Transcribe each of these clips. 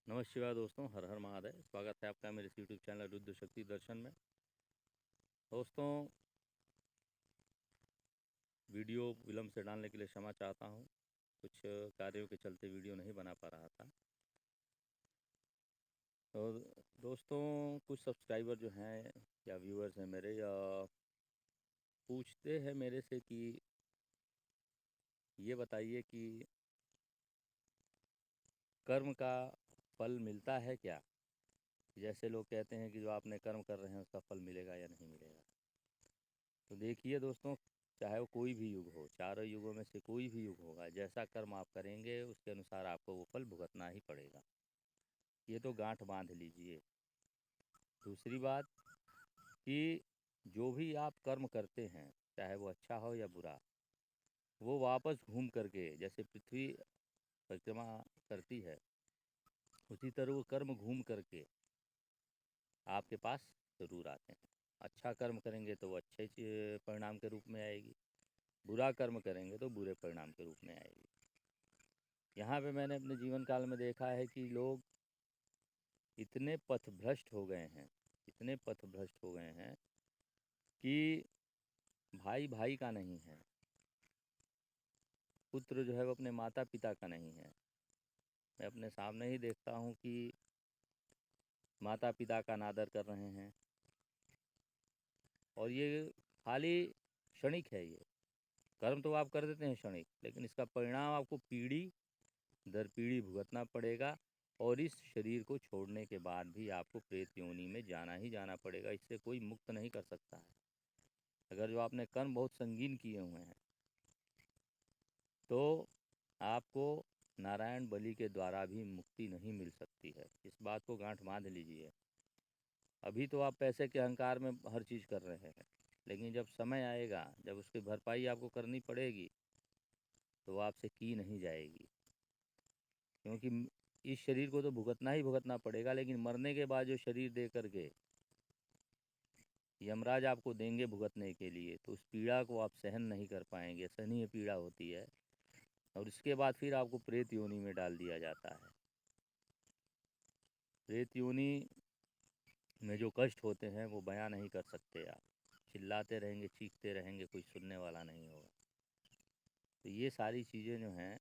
नमः शिवाय दोस्तों, हर हर महादेव। स्वागत है आपका मेरे यूट्यूब चैनल रुद्र शक्ति दर्शन में। दोस्तों, वीडियो विलम्ब से डालने के लिए क्षमा चाहता हूँ। कुछ कार्यों के चलते वीडियो नहीं बना पा रहा था। और दोस्तों, कुछ सब्सक्राइबर जो हैं या व्यूअर्स हैं मेरे, या पूछते हैं मेरे से कि ये बताइए कि कर्म का फल मिलता है क्या। जैसे लोग कहते हैं कि जो आपने कर्म कर रहे हैं उसका फल मिलेगा या नहीं मिलेगा। तो देखिए दोस्तों, चाहे वो कोई भी युग हो, चारों युगों में से कोई भी युग होगा, जैसा कर्म आप करेंगे उसके अनुसार आपको वो फल भुगतना ही पड़ेगा। ये तो गांठ बांध लीजिए। दूसरी बात कि जो भी आप कर्म करते हैं, चाहे वो अच्छा हो या बुरा, वो वापस घूम करके, जैसे पृथ्वी परिक्रमा करती है, उसी तरह वो कर्म घूम करके आपके पास ज़रूर आते हैं। अच्छा कर्म करेंगे तो वो अच्छे परिणाम के रूप में आएगी, बुरा कर्म करेंगे तो बुरे परिणाम के रूप में आएगी। यहाँ पे मैंने अपने जीवन काल में देखा है कि लोग इतने पथभ्रष्ट हो गए हैं, इतने पथभ्रष्ट हो गए हैं कि भाई भाई का नहीं है, पुत्र जो है वो अपने माता पिता का नहीं है। मैं अपने सामने ही देखता हूँ कि माता पिता का अनादर कर रहे हैं, और ये खाली क्षणिक है। ये कर्म तो आप कर देते हैं क्षणिक, लेकिन इसका परिणाम आपको पीढ़ी दर पीढ़ी भुगतना पड़ेगा। और इस शरीर को छोड़ने के बाद भी आपको प्रेत योनि में जाना ही जाना पड़ेगा। इससे कोई मुक्त नहीं कर सकता है। अगर जो आपने कर्म बहुत संगीन किए हुए हैं तो आपको नारायण बलि के द्वारा भी मुक्ति नहीं मिल सकती है। इस बात को गांठ बांध लीजिए। अभी तो आप पैसे के अहंकार में हर चीज़ कर रहे हैं, लेकिन जब समय आएगा, जब उसकी भरपाई आपको करनी पड़ेगी, तो वो आपसे की नहीं जाएगी। क्योंकि इस शरीर को तो भुगतना ही भुगतना पड़ेगा, लेकिन मरने के बाद जो शरीर दे करके यमराज आपको देंगे भुगतने के लिए, तो उस पीड़ा को आप सहन नहीं कर पाएंगे। सहनीय पीड़ा होती है। और इसके बाद फिर आपको प्रेत योनि में डाल दिया जाता है। प्रेत योनि में जो कष्ट होते हैं वो बयां नहीं कर सकते आप। चिल्लाते रहेंगे, चीखते रहेंगे, कोई सुनने वाला नहीं होगा। तो ये सारी चीज़ें जो हैं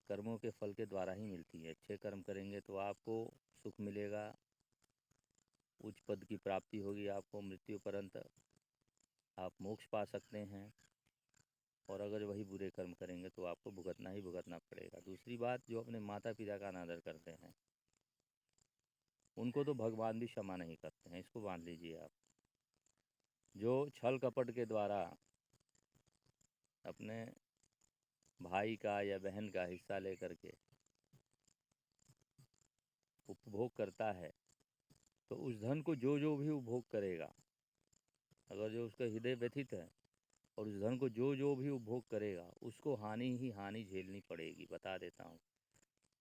कर्मों के फल के द्वारा ही मिलती है। अच्छे कर्म करेंगे तो आपको सुख मिलेगा, उच्च पद की प्राप्ति होगी, आपको मृत्यु पर्यंत आप मोक्ष पा सकते हैं। और अगर वही बुरे कर्म करेंगे तो आपको भुगतना ही भुगतना पड़ेगा। दूसरी बात, जो अपने माता पिता का अनादर करते हैं उनको तो भगवान भी क्षमा नहीं करते हैं। इसको बांध लीजिए आप। जो छल कपट के द्वारा अपने भाई का या बहन का हिस्सा लेकर के उपभोग करता है, तो उस धन को जो जो भी उपभोग करेगा, अगर जो उसका हृदय व्यथित है, और उस धन को जो जो भी उपभोग करेगा, उसको हानि ही हानि झेलनी पड़ेगी। बता देता हूँ।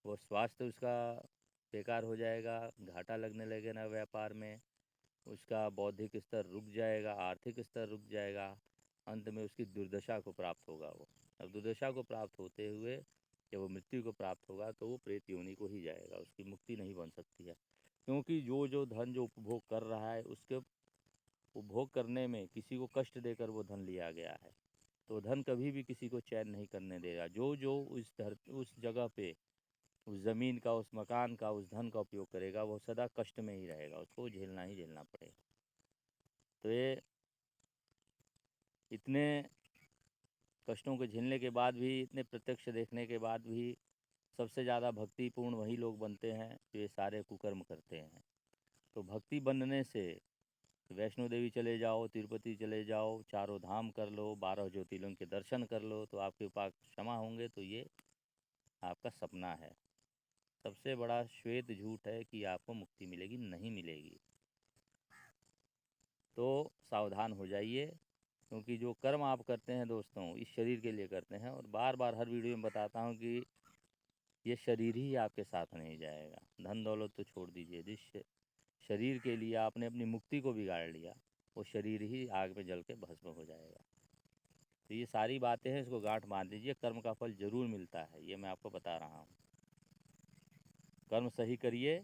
वो स्वास्थ्य उसका बेकार हो जाएगा, घाटा लगने लगेगा व्यापार में, उसका बौद्धिक स्तर रुक जाएगा, आर्थिक स्तर रुक जाएगा, अंत में उसकी दुर्दशा को प्राप्त होगा वो। अब दुर्दशा को प्राप्त होते हुए जब वो मृत्यु को प्राप्त होगा तो वो प्रेत योनि को ही जाएगा। उसकी मुक्ति नहीं बन सकती है, क्योंकि जो जो धन जो उपभोग कर रहा है, उसके उपभोग करने में किसी को कष्ट देकर वो धन लिया गया है। तो धन कभी भी किसी को चैन नहीं करने देगा। जो जो उस जगह पे, उस ज़मीन का, उस मकान का, उस धन का उपयोग करेगा, वो सदा कष्ट में ही रहेगा। उसको झेलना ही झेलना पड़ेगा। तो ये इतने कष्टों को झेलने के बाद भी, इतने प्रत्यक्ष देखने के बाद भी, सबसे ज़्यादा भक्तिपूर्ण वही लोग बनते हैं जो ये सारे कुकर्म करते हैं। तो भक्ति बनने से वैष्णो देवी चले जाओ, तिरुपति चले जाओ, चारों धाम कर लो, 12 ज्योतिर्लिंग के दर्शन कर लो, तो आपके पास क्षमा होंगे। तो ये आपका सपना है। सबसे बड़ा श्वेत झूठ है कि आपको मुक्ति मिलेगी, नहीं मिलेगी। तो सावधान हो जाइए, क्योंकि जो कर्म आप करते हैं दोस्तों, इस शरीर के लिए करते हैं। और बार बार हर वीडियो में बताता हूँ कि ये शरीर ही आपके साथ नहीं जाएगा। धन दौलत तो छोड़ दीजिए, जिस शरीर के लिए आपने अपनी मुक्ति को बिगाड़ लिया, वो शरीर ही आग में जल के भस्म हो जाएगा। तो ये सारी बातें हैं, इसको गांठ बांध दीजिए। कर्म का फल ज़रूर मिलता है, ये मैं आपको बता रहा हूँ। कर्म सही करिए,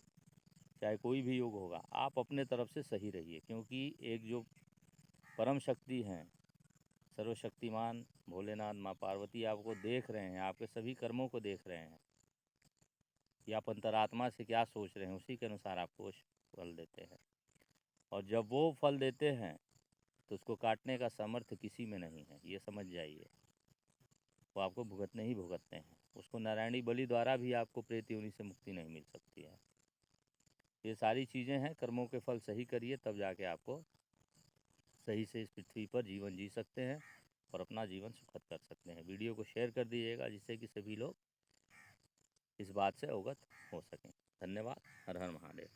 चाहे कोई भी योग होगा, आप अपने तरफ से सही रहिए, क्योंकि एक जो परम शक्ति हैं, सर्वशक्तिमान भोलेनाथ माँ पार्वती आपको देख रहे हैं, आपके सभी कर्मों को देख रहे हैं कि आप अंतरात्मा से क्या सोच रहे हैं, उसी के अनुसार आपको फल देते हैं। और जब वो फल देते हैं तो उसको काटने का सामर्थ्य किसी में नहीं है, ये समझ जाइए। वो आपको भुगतने ही भुगतते हैं, उसको नारायणी बलि द्वारा भी आपको प्रेत योनि से मुक्ति नहीं मिल सकती है। ये सारी चीज़ें हैं, कर्मों के फल सही करिए, तब जाके आपको सही से इस पृथ्वी पर जीवन जी सकते हैं और अपना जीवन सुखद कर सकते हैं। वीडियो को शेयर कर दीजिएगा, जिससे कि सभी लोग इस बात से अवगत हो सकें। धन्यवाद। हर हर महादेव।